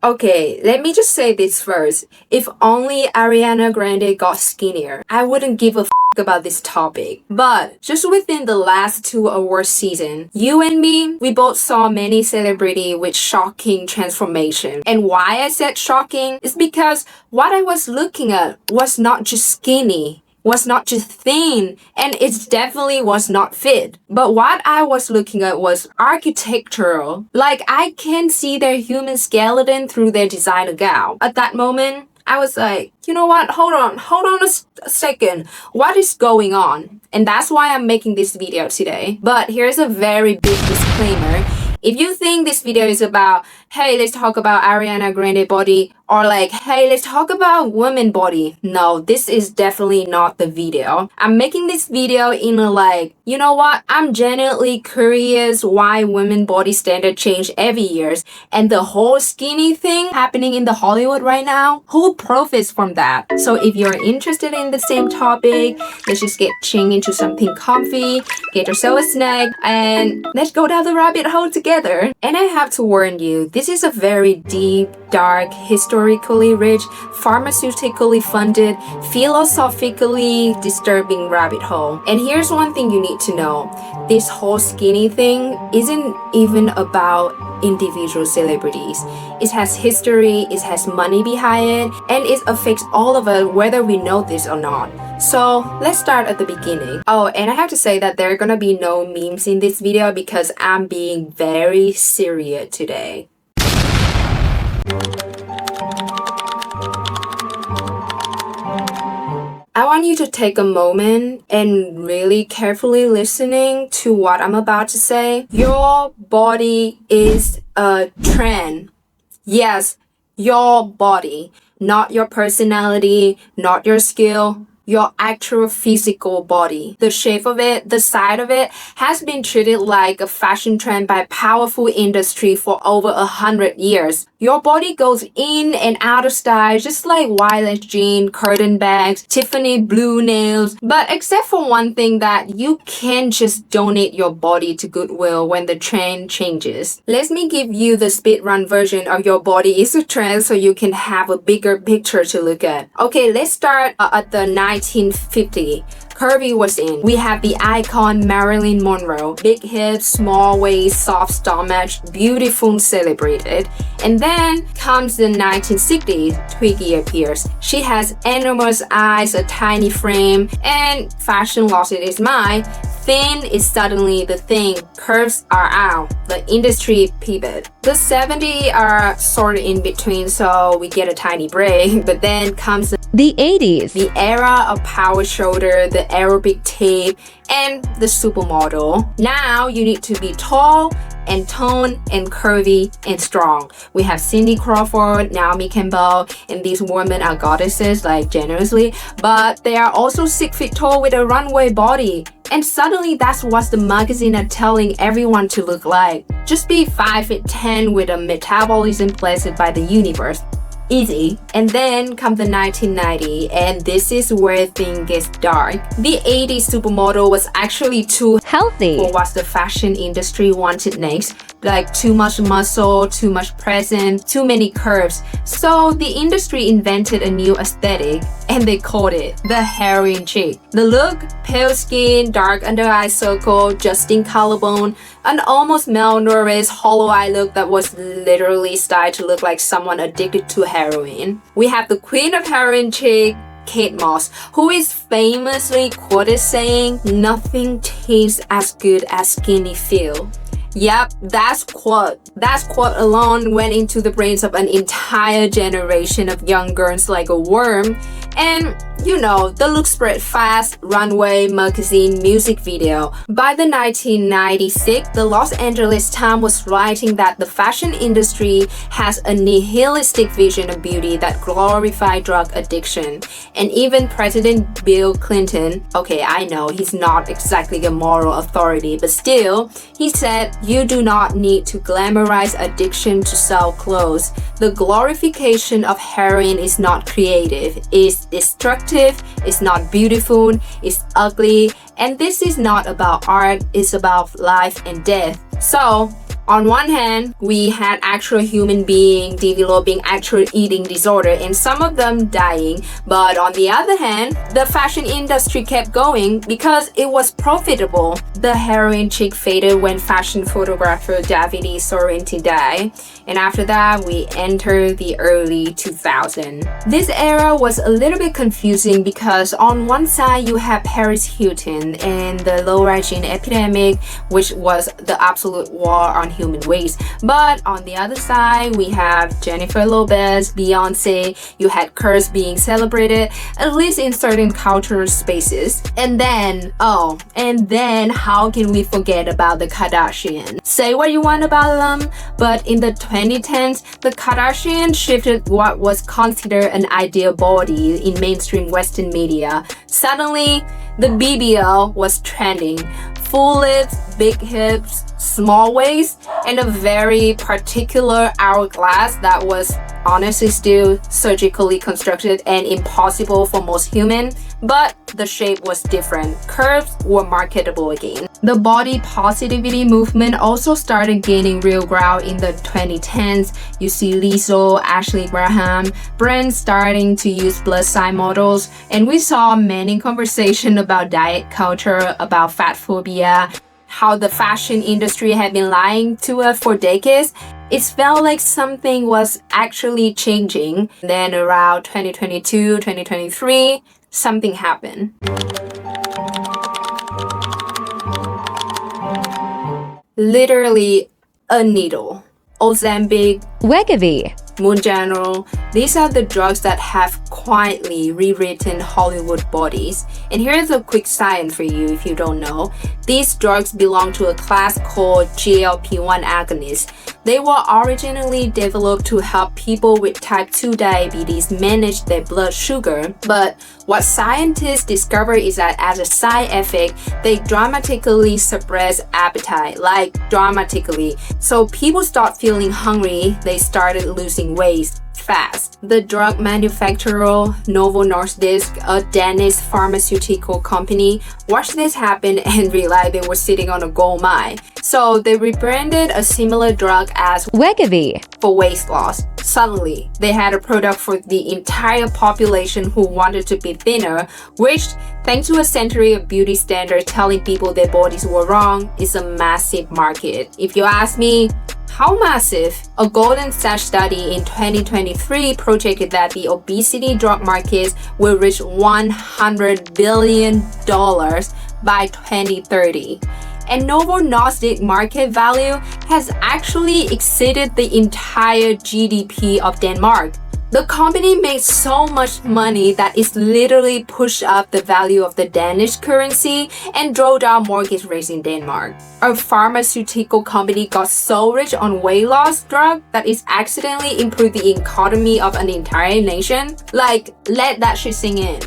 Okay, let me just say this first. If only Ariana Grande got skinnier, I wouldn't give a about this topic. But just within the last 2 award season, you and me, we both saw many celebrity with shocking transformation. And why I said shocking is because what I was looking at was not just skinny, was not just thin, and it definitely was not fit. But what I was looking at was architectural. Like, I can see their human skeleton through their designer gown. At that moment, I was like, you know what? Hold on a second. What is going on? And that's why I'm making this video today. But here's a very big disclaimer. If you think this video is about, hey, let's talk about Ariana Grande body, or like, hey, let's talk about women body, no, this is definitely not the video. I'm making this video in a like, you know what? I'm genuinely curious why women body standard change every years, and the whole skinny thing happening in the Hollywood right now, who profits from that? So if you're interested in the same topic, let's just get ching into something comfy, get yourself a snack, and let's go down the rabbit hole together. And I have to warn you, this is a very deep, dark, historically rich, pharmaceutically funded, philosophically disturbing rabbit hole. And here's one thing you need to know. This whole skinny thing isn't even about individual celebrities. It has history, it has money behind it, and it affects all of us whether we know this or not. So let's start at the beginning. Oh, and I have to say that there are gonna be no memes in this video because I'm being very serious today. I want you to take a moment and really carefully listening to what I'm about to say. Your body is a trend. Yes, your body, not your personality, not your skill, your actual physical body. The shape of it, the side of it, has been treated like a fashion trend by powerful industry for over 100 years. Your body goes in and out of style just like wireless jean, curtain bags, Tiffany blue nails. But except for one thing, that you can't just donate your body to Goodwill when the trend changes. Let me give you the speedrun version of your body is a trend so you can have a bigger picture to look at. Okay, let's start at the 1950. Curvy was in. We have the icon Marilyn Monroe. Big hips, small waist, soft stomach, beautiful celebrated. And then comes the 1960s. Twiggy appears. She has enormous eyes, a tiny frame, and fashion lost its mind. Thin is suddenly the thing. Curves are out. The industry pivot. The 70s are sort of in between, so we get a tiny break. But then comes the 80s. The era of power shoulder, the aerobic tape, and the supermodel. Now you need to be tall and toned and curvy and strong. We have Cindy Crawford, Naomi Campbell, and these women are goddesses, like generously, but they are also 6 feet tall with a runway body. And suddenly that's what the magazine are telling everyone to look like. Just be 5'10" with a metabolism blessed by the universe. Easy. And then come the 1990s, and this is where things get dark. The 80s supermodel was actually too healthy for what the fashion industry wanted next. Like too much muscle, too much presence, too many curves. So the industry invented a new aesthetic, and they called it the heroin chic. The look, pale skin, dark under eye circle, justing collarbone, an almost malnourished hollow eye look that was literally styled to look like someone addicted to heroin. We have the queen of heroin chic, Kate Moss, who is famously quoted saying, "Nothing tastes as good as skinny feel." Yep, that quote alone went into the brains of an entire generation of young girls like a worm. And you know, the look spread fast, runway, magazine, music video. By the 1996, the Los Angeles Times was writing that the fashion industry has a nihilistic vision of beauty that glorifies drug addiction. And even President Bill Clinton, okay, I know he's not exactly a moral authority, but still, he said, "You do not need to glamorize addiction to sell clothes. The glorification of heroin is not creative, it's destructive, it's not beautiful, it's ugly, and this is not about art, it's about life and death." So On one hand, we had actual human being developing actual eating disorder and some of them dying. But on the other hand, the fashion industry kept going because it was profitable. The heroin chic faded when fashion photographer Davide Sorrenti died. And after that, we entered the early 2000s. This era was a little bit confusing because on one side you had Paris Hilton and the low-rise epidemic, which was the absolute war on human waste. But on the other side, we have Jennifer Lopez, Beyonce, you had curves being celebrated, at least in certain cultural spaces. And then how can we forget about the Kardashians? Say what you want about them, but in the 2010s, the Kardashians shifted what was considered an ideal body in mainstream Western media. Suddenly, the BBL was trending. Full lips, big hips, small waist, and a very particular hourglass that was honestly still surgically constructed and impossible for most humans, but the shape was different. Curves were marketable again. The body positivity movement also started gaining real ground in the 2010s. You see Lizzo, Ashley Graham, brands starting to use plus size models, and we saw many conversations about diet culture, about fat phobia, how the fashion industry had been lying to us for decades. It felt like something was actually changing. Then around 2022, 2023, something happened. Literally a needle. Ozempic, Wegovy, Mounjaro, these are the drugs that have quietly rewritten Hollywood bodies. And here's a quick science for you if you don't know. These drugs belong to a class called GLP-1 agonists. They were originally developed to help people with type 2 diabetes manage their blood sugar. But what scientists discovered is that as a side effect, they dramatically suppress appetite, like dramatically. So people start feeling hungry, they started losing weight fast. The drug manufacturer Novo Nordisk, a Danish pharmaceutical company, watched this happen and realized they were sitting on a gold mine. So they rebranded a similar drug as Wegovy for weight loss. Suddenly, they had a product for the entire population who wanted to be thinner, which, thanks to a century of beauty standards telling people their bodies were wrong, is a massive market. If you ask me, how massive? A Golden Sachs study in 2023 projected that the obesity drug markets will reach $100 billion by 2030. And Novo Nordisk market value has actually exceeded the entire GDP of Denmark. The company made so much money that it's literally pushed up the value of the Danish currency and drove down mortgage rates in Denmark. A pharmaceutical company got so rich on weight loss drug that it's accidentally improved the economy of an entire nation. Like, let that shit sink in.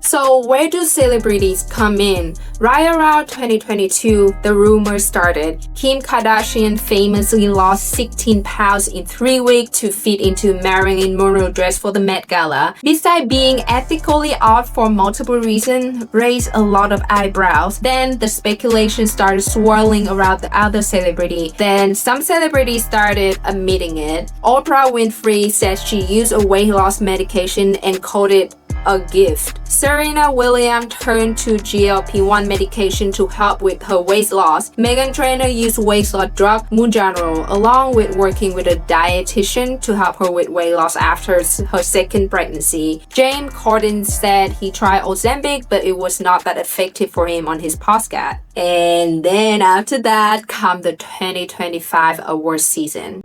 So where do celebrities come in? Right around 2022, the rumors started. Kim Kardashian famously lost 16 pounds in 3 weeks to fit into Marilyn Monroe dress for the Met Gala. Besides being ethically off for multiple reasons, raised a lot of eyebrows. Then the speculation started swirling around the other celebrity. Then some celebrities started admitting it. Oprah Winfrey said she used a weight loss medication and called it a gift. Serena Williams turned to GLP-1 medication to help with her weight loss. Meghan Trainor used weight loss drug Mounjaro along with working with a dietitian to help her with weight loss after her second pregnancy. James Corden said he tried Ozempic, but it was not that effective for him on his podcast. And then after that come the 2025 award season.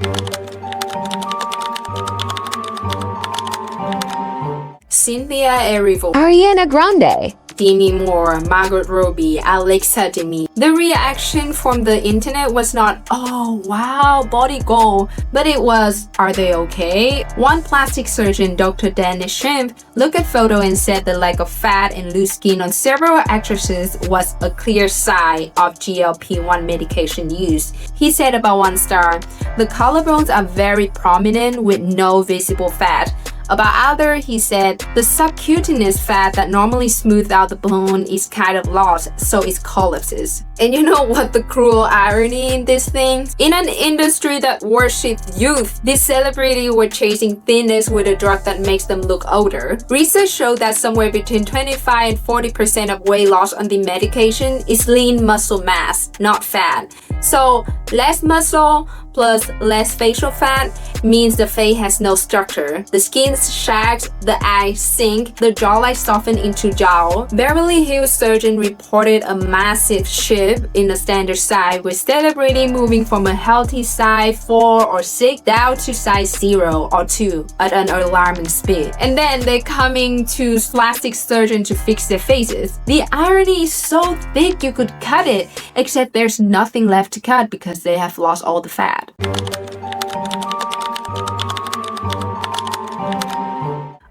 Cynthia Erivo, Ariana Grande, Demi Moore, Margot Robbie, Alexa Demi. The reaction from the internet was not, oh wow, body goal, but it was, are they okay? One plastic surgeon, Dr. Dennis Shrimp, looked at photo and said the lack of fat and loose skin on several actresses was a clear sign of GLP-1 medication use. He said about one star, the collarbones are very prominent with no visible fat. About other, he said, the subcutaneous fat that normally smooths out the bone is kind of lost, so it collapses. And you know what the cruel irony in this thing? In an industry that worships youth, these celebrities were chasing thinness with a drug that makes them look older. Research showed that somewhere between 25 and 40% of weight loss on the medication is lean muscle mass, not fat. So less muscle plus less facial fat means the face has no structure. The skin sags, the eyes sink, the jawline soften into jowl. Beverly Hills surgeon reported a massive shift in the standard size, with celebrity moving from a healthy size 4 or 6 down to size 0 or 2 at an alarming speed. And then they're coming to plastic surgeon to fix their faces. The irony is so thick you could cut it, except there's nothing left to cut because they have lost all the fat.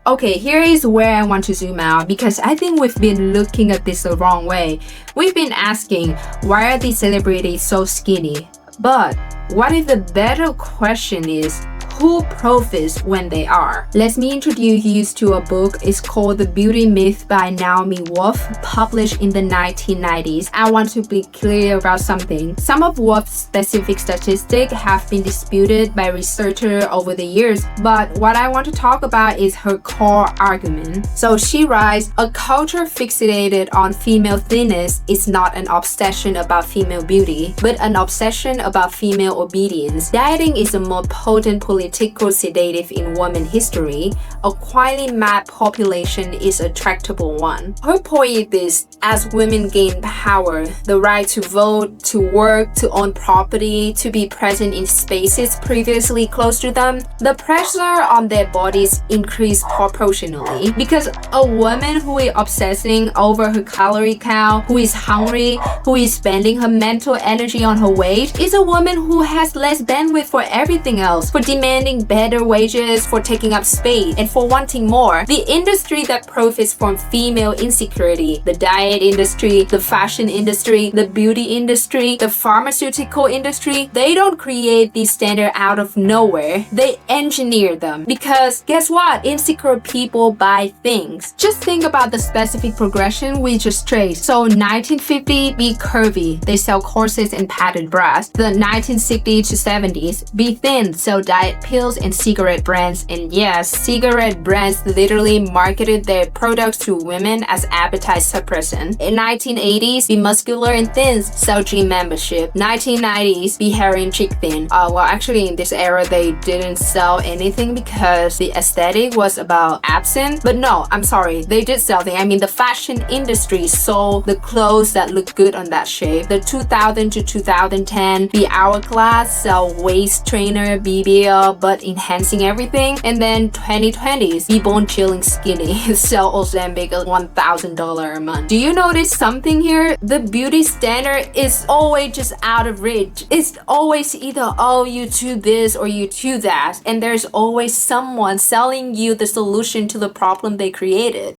Okay, here is where I want to zoom out because I think we've been looking at this the wrong way. We've been asking, why are these celebrities so skinny? But what if the better question is, who profits when they are? Let me introduce you to a book. It's called The Beauty Myth by Naomi Wolf, published in the 1990s. I want to be clear about something. Some of Wolf's specific statistics have been disputed by researchers over the years, but what I want to talk about is her core argument. So she writes, a culture fixated on female thinness is not an obsession about female beauty, but an obsession about female obedience. Dieting is a more potent political sedative in women history. A quietly mad population is a tractable one. Her point is, as women gain power, the right to vote, to work, to own property, to be present in spaces previously closed to them, the pressure on their bodies increase proportionally. Because a woman who is obsessing over her calorie count, who is hungry, who is spending her mental energy on her weight, is a woman who has less bandwidth for everything else, for demanding better wages, for taking up space, and for wanting more. The industry that profits from female insecurity, the diet industry, the fashion industry, the beauty industry, the pharmaceutical industry, they don't create these standards out of nowhere. They engineer them. Because guess what? Insecure people buy things. Just think about the specific progression we just traced. So 1950, be curvy. They sell corsets and padded bras. The 1960s to 70s, be thin. Sell diet pills and cigarette brands. And yes, cigarette brands literally marketed their products to women as appetite suppressant. In 1980s, be muscular and thin, sell gym membership. 1990s, be hairy and chic thin. Well, actually in this era, they didn't sell anything because the aesthetic was about absent. But no, I'm sorry, they did sell things. I mean, the fashion industry sold the clothes that look good on that shape. The 2000 to 2010, be hourglass, sell waist trainer, BBL, but enhancing everything. And then 2020s, be bone chilling skinny, sell Ozempic at $1,000 a month. Do you notice something here? The beauty standard is always just out of reach. It's always either, oh, you do this or you do that. And there's always someone selling you the solution to the problem they created.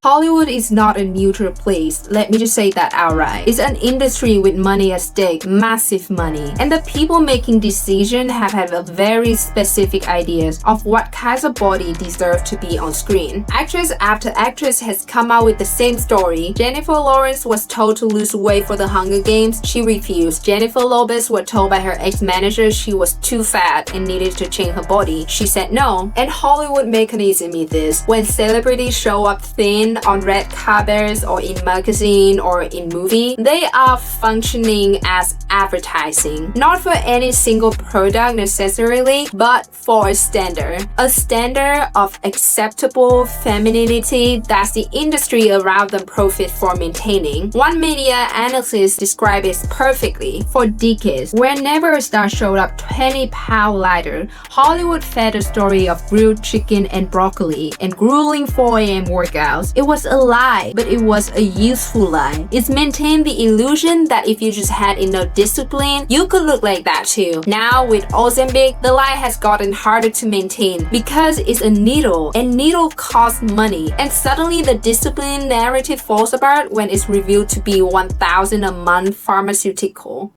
Hollywood is not a neutral place. Let me just say that outright. It's an industry with money at stake, massive money. And the people making decisions have had a very specific ideas of what kinds of body deserve to be on screen. Actress after actress has come out with the same story. Jennifer Lawrence was told to lose weight for the Hunger Games. She refused. Jennifer Lopez was told by her ex-manager she was too fat and needed to change her body. She said no. And Hollywood mechanism is this. When celebrities show up thin on red carpets or in magazine or in movie, they are functioning as advertising, not for any single product necessarily, but for a standard of acceptable femininity that the industry around them profit for maintaining. One media analyst described it perfectly. For decades, whenever a star showed up 20 pounds lighter, Hollywood fed a story of grilled chicken and broccoli and grueling 4 a.m. workouts. It was a lie, but it was a useful lie. It's maintained the illusion that if you just had enough discipline, you could look like that too. Now with Ozempic, the lie has gotten harder to maintain because it's a needle, and needle costs money. And suddenly the discipline narrative falls apart when it's revealed to be $1,000 a month pharmaceutical.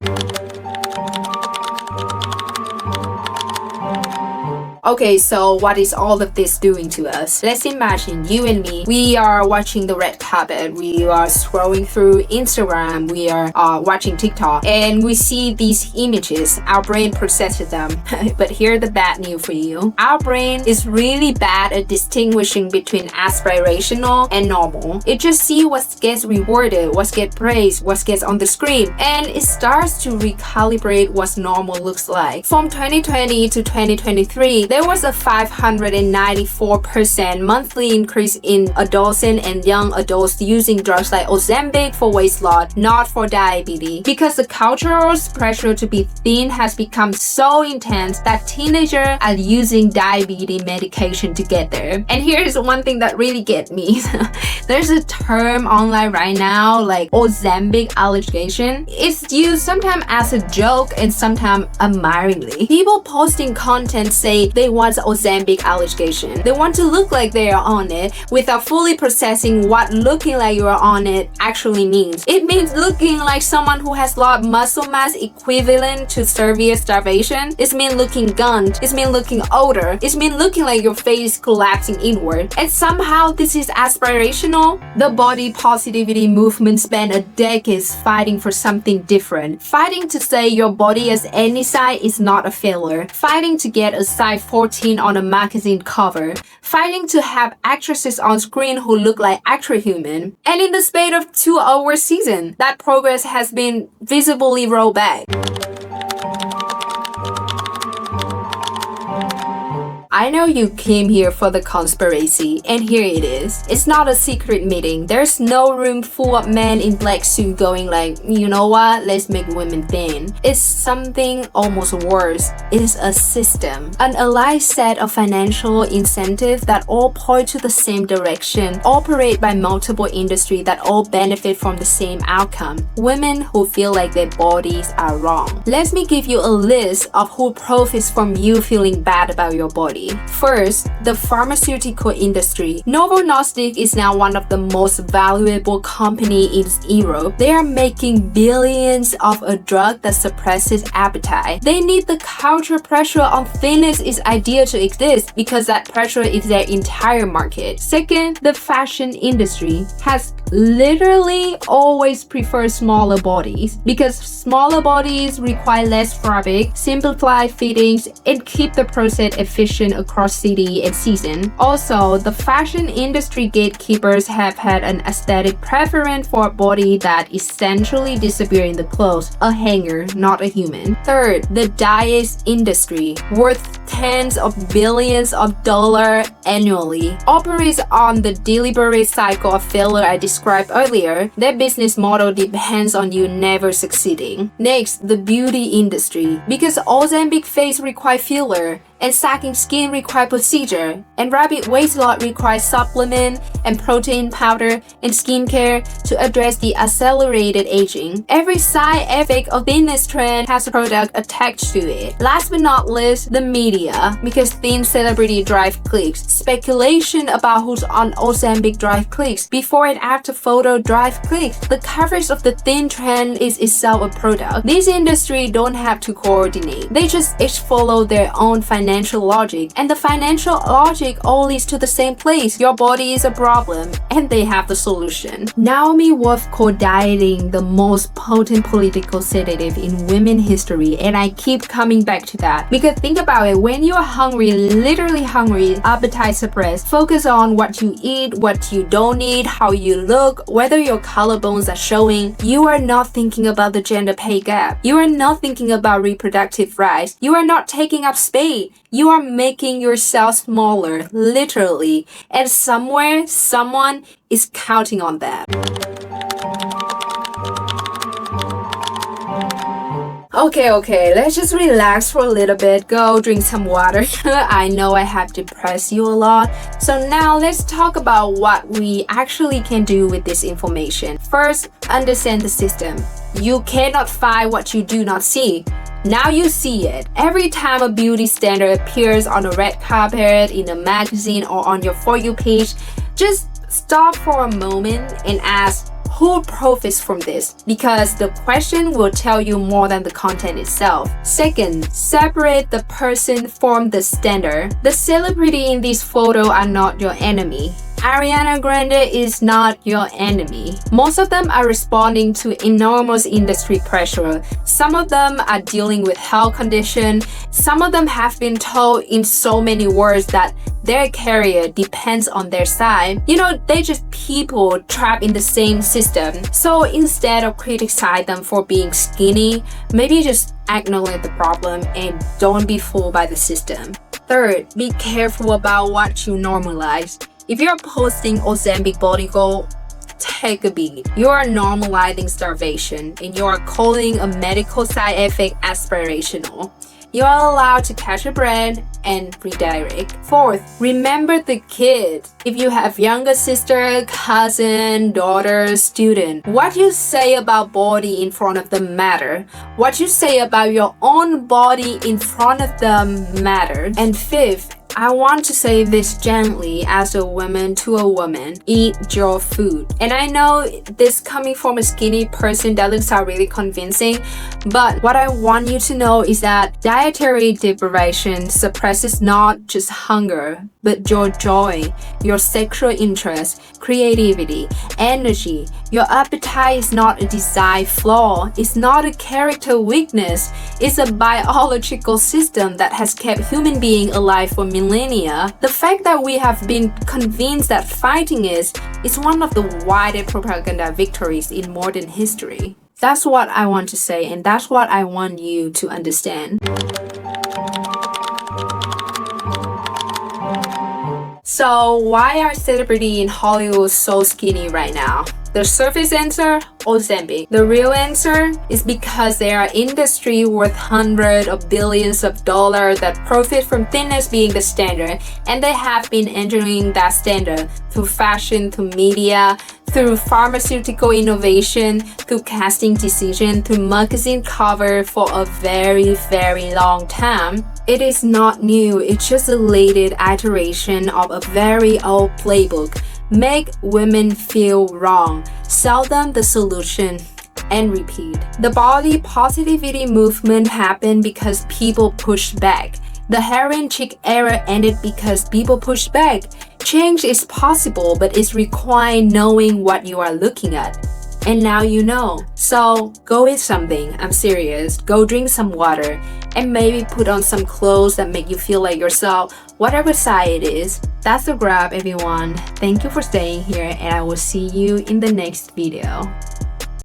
Okay, so what is all of this doing to us? Let's imagine you and me, we are watching the red carpet, we are scrolling through Instagram, we are watching TikTok, and we see these images. Our brain processes them. But here's the bad news for you. Our brain is really bad at distinguishing between aspirational and normal. It just sees what gets rewarded, what gets praised, what gets on the screen, and it starts to recalibrate what normal looks like. From 2020 to 2023, there was a 594% monthly increase in adolescent and young adults using drugs like Ozempic for weight loss, not for diabetes, because the cultural pressure to be thin has become so intense that teenagers are using diabetes medication to get there. And here's one thing that really gets me. There's a term online right now like Ozempic allegation. It's used sometimes as a joke and sometimes admiringly. People posting content say they want Ozempic allegation. They want to look like they are on it without fully processing what looking like you are on it actually means. It means looking like someone who has lost muscle mass equivalent to severe starvation. It means looking gaunt. It means looking older. It means looking like your face collapsing inward. And somehow this is aspirational. The body positivity movement spent a decade fighting for something different. Fighting to say your body as any size is not a failure. Fighting to get a size 14 on a magazine cover. Fighting to have actresses on screen who look like actual human. And in the space of 2 hour season, that progress has been visibly rolled back. I know you came here for the conspiracy, and here it is. It's not a secret meeting. There's no room full of men in black suit going like, you know what, let's make women thin. It's something almost worse. It's a system. An allied set of financial incentives that all point to the same direction, operate by multiple industries that all benefit from the same outcome. Women who feel like their bodies are wrong. Let me give you a list of who profits from you feeling bad about your body. First, the pharmaceutical industry. Novo Nordisk is now one of the most valuable companies in Europe. They are making billions of a drug that suppresses appetite. They need the cultural pressure on thinness is ideal to exist because that pressure is their entire market. Second, the fashion industry has literally always preferred smaller bodies because smaller bodies require less fabric, simplify fittings, and keep the process efficient across city and season. Also, the fashion industry gatekeepers have had an aesthetic preference for a body that essentially disappears in the clothes, a hanger, not a human. Third, the diet industry, worth tens of billions of dollars annually, operates on the deliberate cycle of failure I described earlier. Their business model depends on you never succeeding. Next, the beauty industry, because Ozempic face require filler, and sagging skin require procedure, and rapid weight loss requires supplement and protein powder and skincare to address the accelerated aging. Every side effect of thinness trend has a product attached to it. Last but not least, the media, because thin celebrity drive clicks. Speculation about who's on Ozempic drive clicks. Before and after photo drive clicks. The coverage of the thin trend is itself a product. These industries don't have to coordinate. They just each follow their own financial logic, and the financial logic all leads to the same place. Your body is a problem, and they have the solution. Naomi Wolf called dieting the most potent political sedative in women's history, and I keep coming back to that because think about it, when you're hungry, literally hungry, appetite suppressed, focus on what you eat, what you don't eat, how you look, whether your collarbones are showing. You are not thinking about the gender pay gap. You are not thinking about reproductive rights. You are not taking up space. You are making yourself smaller, literally, and somewhere, someone is counting on that. Okay, let's just relax for a little bit. Go drink some water. I know I have depressed you a lot. So now let's talk about what we actually can do with this information. First, understand the system. You cannot fight what you do not see. Now you see it. Every time a beauty standard appears on a red carpet, in a magazine, or on your For You page, just stop for a moment and ask, who profits from this? Because the question will tell you more than the content itself. Second, separate the person from the standard. The celebrity in this photo are not your enemy. Ariana Grande is not your enemy. Most of them are responding to enormous industry pressure. Some of them are dealing with health condition. Some of them have been told in so many words that their career depends on their side. You know, they're just people trapped in the same system. So instead of criticize them for being skinny, maybe just acknowledge the problem and don't be fooled by the system. Third, be careful about what you normalize. If you're posting Ozempic body goal, take a beat. You are normalizing starvation and you are calling a medical side effect aspirational. You are allowed to catch a breath and redirect. Fourth, remember the kid. If you have younger sister, cousin, daughter, student, what you say about body in front of them matter. What you say about your own body in front of them matter. And fifth, I want to say this gently as a woman to a woman. Eat your food. And I know this coming from a skinny person doesn't sound really convincing, but what I want you to know is that dietary deprivation suppresses not just hunger, but your joy, your sexual interest, creativity, energy. Your appetite is not a design flaw. It's not a character weakness. It's a biological system that has kept human beings alive for millennia. The fact that we have been convinced that fighting is one of the widest propaganda victories in modern history. That's what I want to say, and that's what I want you to understand. So why are celebrities in Hollywood so skinny right now? The surface answer, Ozempic. The real answer is because there are industry worth hundreds of billions of dollars that profit from thinness being the standard, and they have been entering that standard through fashion, through media, through pharmaceutical innovation, through casting decision, through magazine cover for a very, very long time. It is not new, it's just a latest iteration of a very old playbook. Make women feel wrong, sell them the solution, and repeat. The body positivity movement happened because people pushed back. The heroin chic era ended because people pushed back. Change is possible, but it's required knowing what you are looking at. And now you know. So go eat something, I'm serious. Go drink some water and maybe put on some clothes that make you feel like yourself, whatever size it is. That's a wrap, everyone. Thank you for staying here and I will see you in the next video.